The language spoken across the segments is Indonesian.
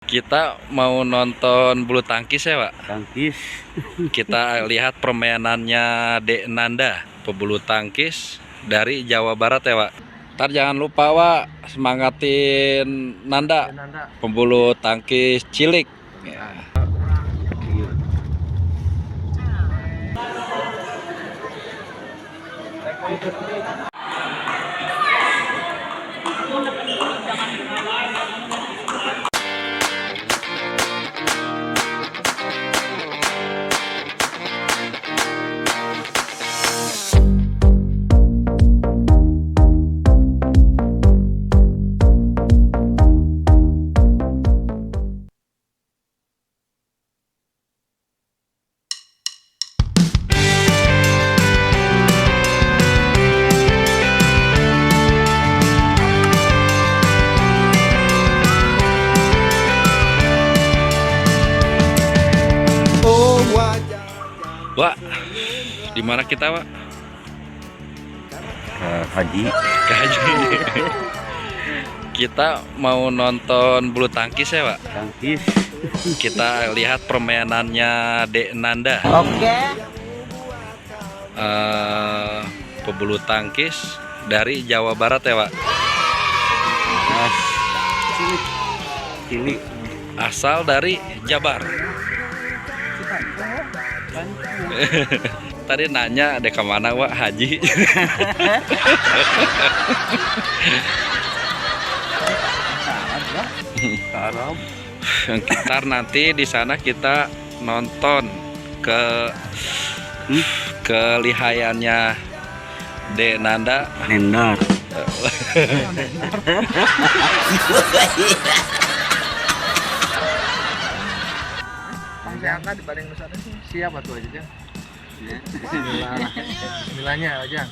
Kita mau nonton bulu tangkis ya, Pak? Tangkis. Kita lihat permainannya Dek Nanda, pebulu tangkis dari Jawa Barat ya, Pak. Ntar jangan lupa, Pak, semangatin Nanda, pebulu tangkis cilik. Ya. Wak, di mana kita, Wak? Haji. Kita mau nonton bulu tangkis ya, Pak? Tangkis. Kita lihat permainannya Dek Nanda. Oke. Pebulu tangkis dari Jawa Barat ya, Pak? Mas. Cilik. Asal dari Jabar. Tadi nanya dek kemana, Wak? Haji. Arab. Ntar nanti di sana kita nonton kelihayannya Dek Nanda. Nendar. Angkat dibanding besar sih siapa tuh aja Jang? Nilainya aja.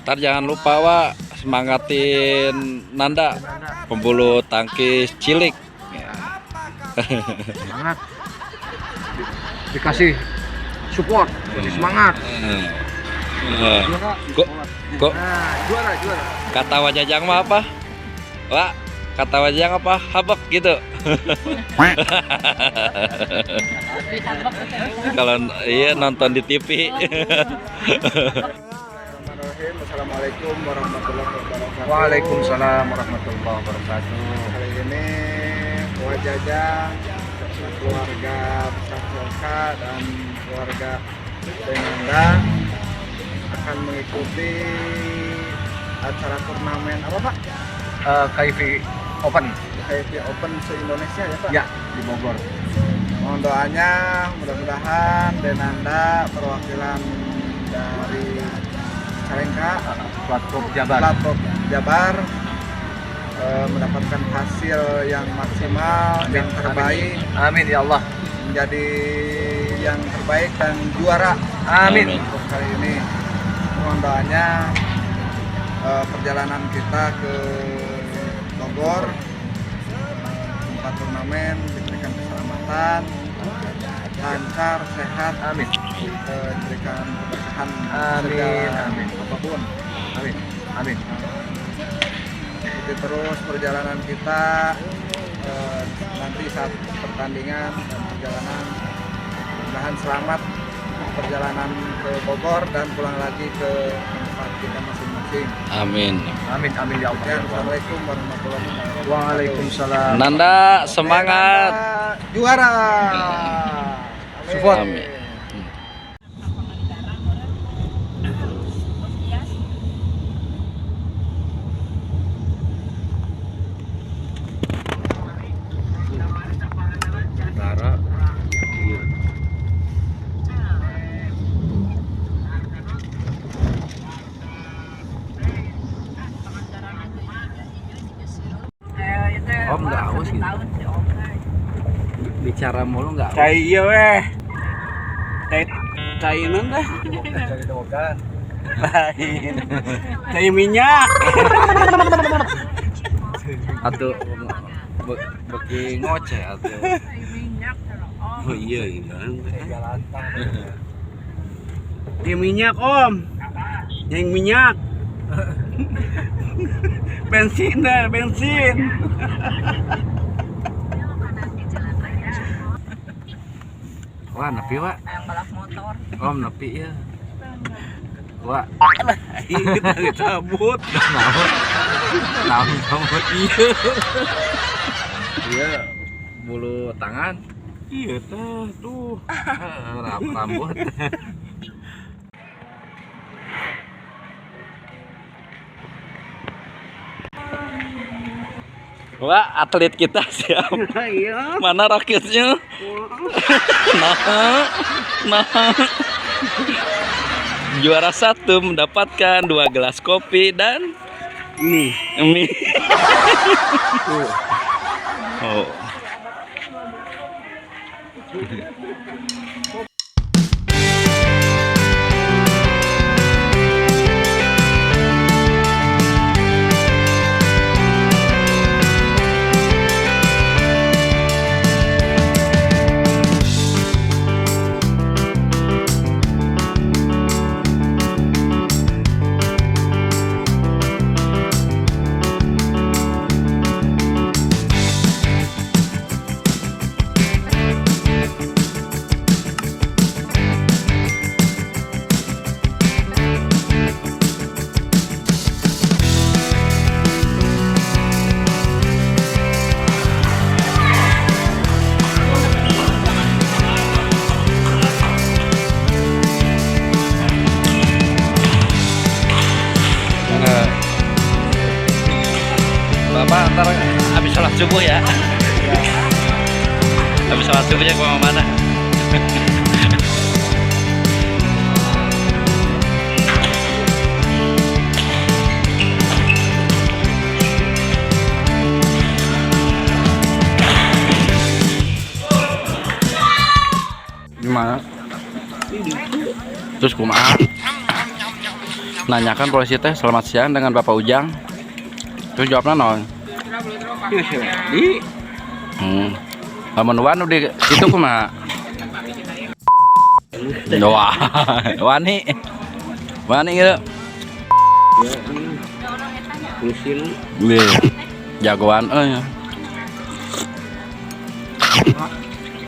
Ntar jangan lupa, Wak, semangatin Nanda, pembulu tangkis cilik. Ya. Semangat. Dikasih support, jadi semangat. Kok Nah, juara. kata Wajajang mah apa? Wak, kata Wajajang apa? Habek gitu. Kalau iya nonton di TV. Assalamualaikum warahmatullahi wabarakatuh. Waalaikumsalam warahmatullahi wabarakatuh. Hari ini Wajajang, keluarga Sakoka dan keluarga Denanda akan mengikuti acara turnamen apa, Pak? KIV Open. KIV Open se-Indonesia ya, Pak? Ya, di Bogor. Mohon doanya, mudah-mudahan Denanda perwakilan dari Calengka, Platform Jabar. Mendapatkan hasil yang maksimal, yang terbaik, Amin ya Allah. menjadi yang terbaik dan juara. Amin. Untuk kali ini mohon doanya, perjalanan kita ke Bogor tempat turnamen diberikan keselamatan, lancar, sehat. Amin. Diberikan keberkahan. Amin. Apapun. Amin. Ikuti terus perjalanan kita, nanti saat pertandingan dan perjalanan, mudah-mudahan selamat perjalanan ke Bogor dan pulang lagi ke tempat kita masing-masing. Amin. Amin ya Allah. Assalamualaikum warahmatullahi wabarakatuh. Waalaikumsalam. Nanda semangat. Juara. Support. Amin. Om nggak haus gitu. Bicara mulu nggak? Cai iya weh. Cai non deh. Cari dogan. Lain. Cai minyak. Atau bagi ngoceh atau Oh iya kan. Galantang. Cai minyak om. Yang minyak. bensin dah, bensin. Wah, nepi wa. Yang balap motor. Om nepi ya. Wah, Kita cabut. naon cabut ieu. Iya, bulu tangan. Iya tuh. Rambut. Wah, atlet kita siap. Iya. Mana raketnya? Nah. Juara 1 mendapatkan 2 gelas kopi dan Nih. mie. Oh. Bapak ntar habis sholat subuh ya. Habis sholat subuhnya gua mau mana? Gimana? Terus kumaha? Nanyakan polisi teh selamat siang dengan Bapak Ujang. Terus jawabnya non. Di Lamun wan di itu kumaha? Wah, wani gitu. Lusin. Wih, jagoan ya.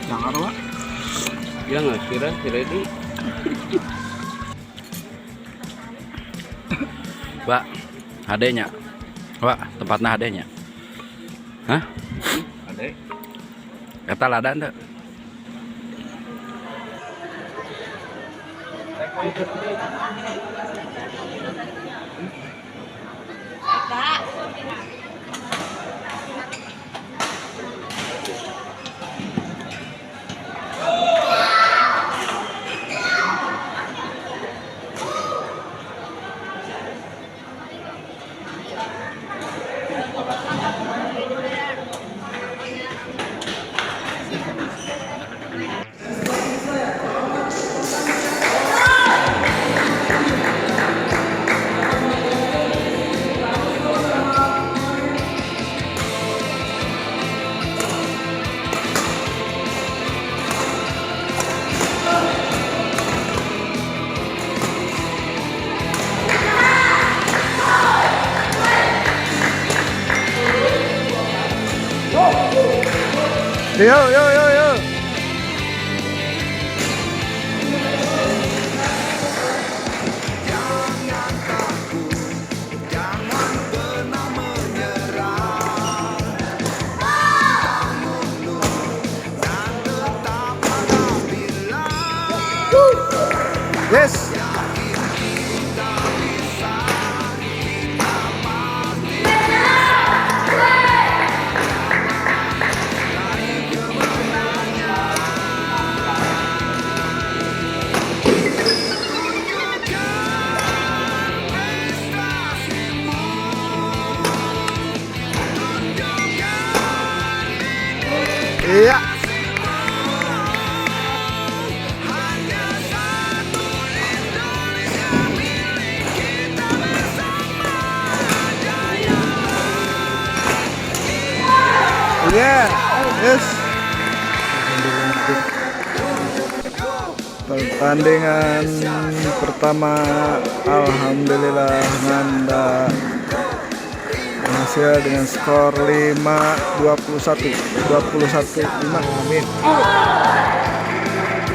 Jangan apa? Ya nggak kira di. Pak, hadenya. Pak, tempatnya hadenya. Hah? Ada. Eta lada ente. Yo. Yes. Iya. Yeah, yes. Pertandingan pertama alhamdulillah nganda Hasil dengan skor 5-21 5. Amin.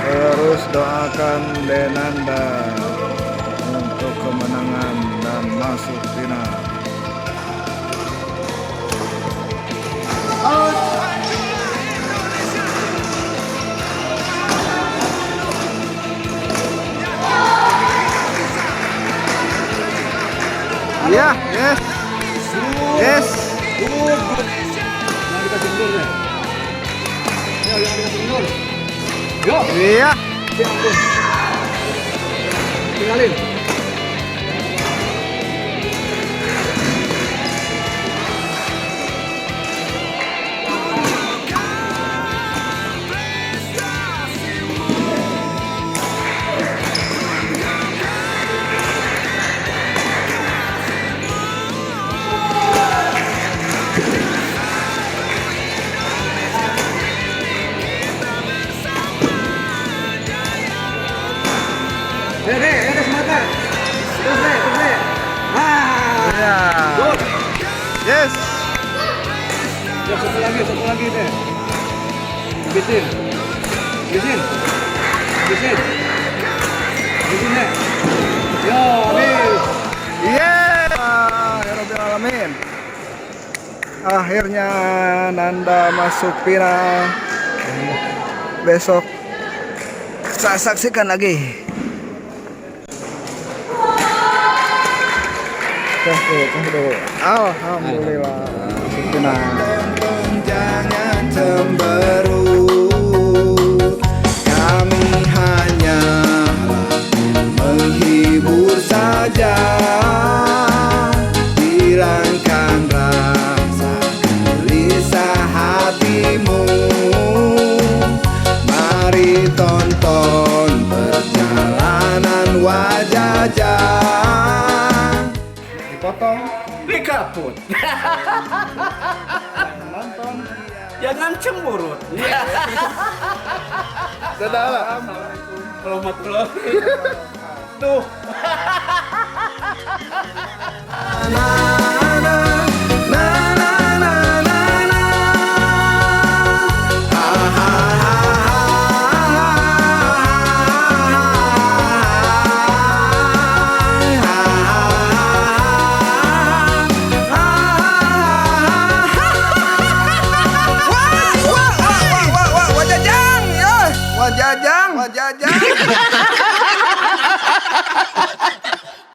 Terus doakan Denanda untuk kemenangan dan masuk final. Iya, yes. Yes. Iya. Tinggalin. Ada semata. Terus deh. Iya. Yes. Ya, satu lagi deh. Habisin. Habisin deh. Yo, habis. Yeah. Ya Rabbil Alamin. Akhirnya Nanda masuk final. Besok saya saksikan lagi. Alhamdulillah. Jangan cemberut, kami hanya menghibur saja. Hilangkan rasa gelisah hatimu. Mari tonton perjalanan wajah. Potong Dikaput. nonton Jangan cemburut. dadah. Selamat pulang. Tuh.